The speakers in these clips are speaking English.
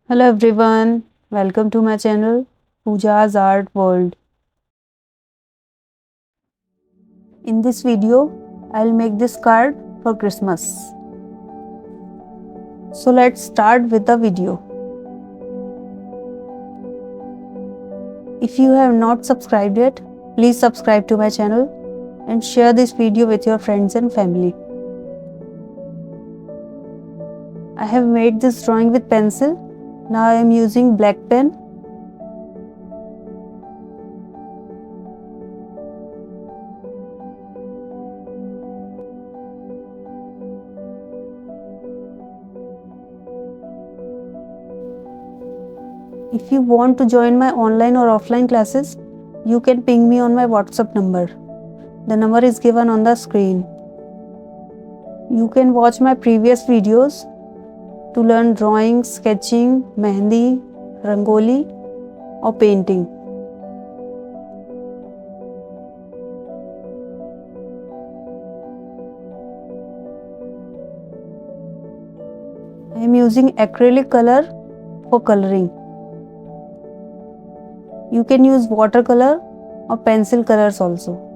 Hello everyone, welcome to my channel Pooja's Art World. In this video, I'll make this card for Christmas. So let's start with the video. If you have not subscribed yet, please subscribe to my channel and share this video with your friends and family. I have made this drawing with pencil. Now I am using black pen. If you want to join my online or offline classes, you can ping me on my WhatsApp number. The number is given on the screen. You can watch my previous videos to learn drawing, sketching, mehndi, rangoli or painting. I am using acrylic color for coloring. You can use watercolor or pencil colors also.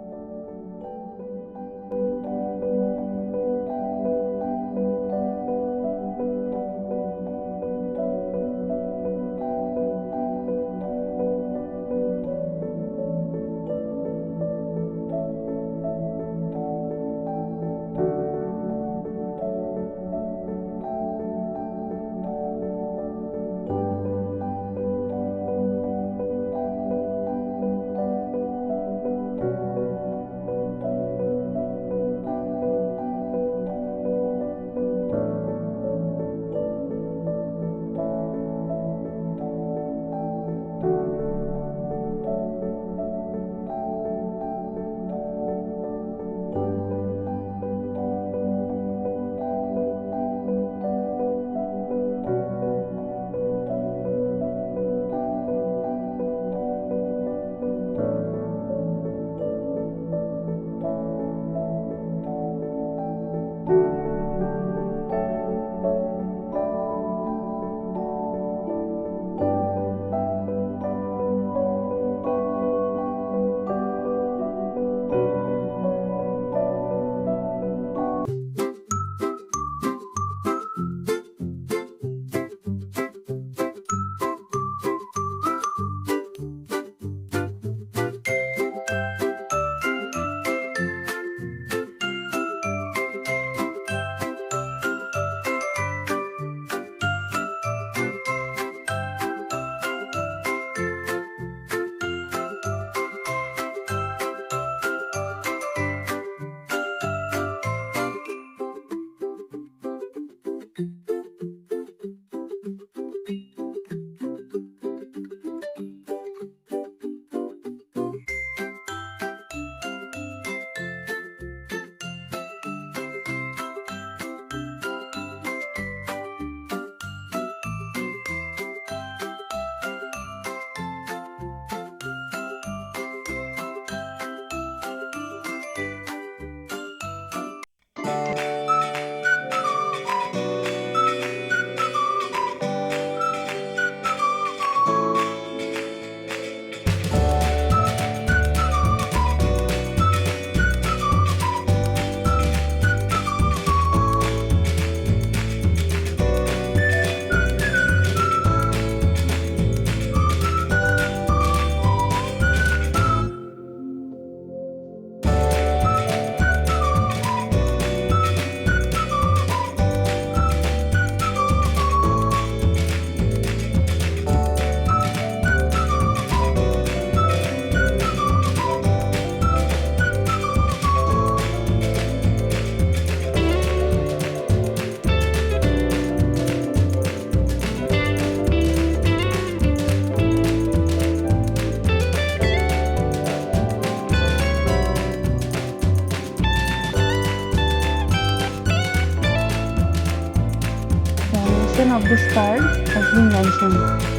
Dimension of this card has been mentioned.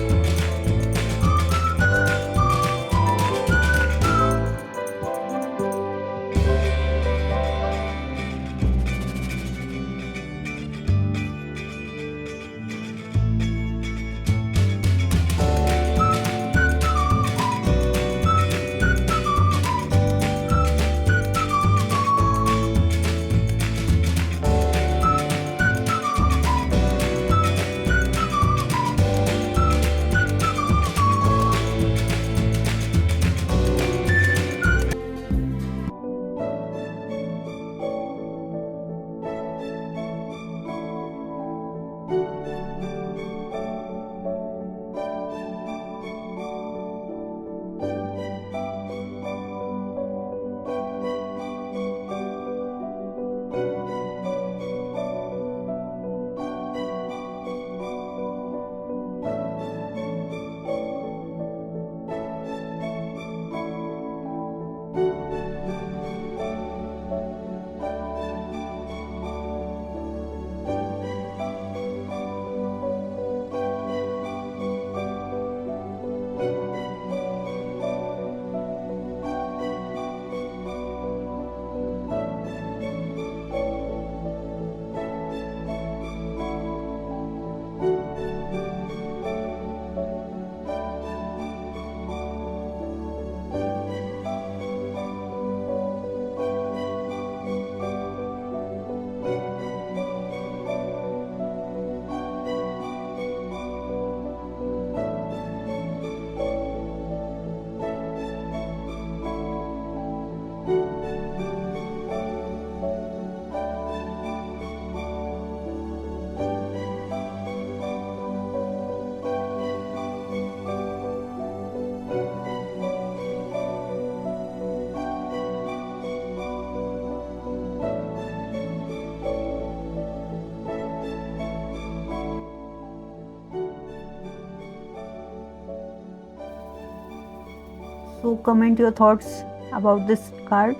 So comment your thoughts about this card.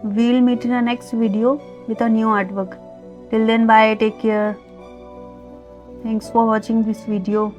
We'll meet in the next video with a new artwork. Till then, bye, take care. Thanks for watching this video.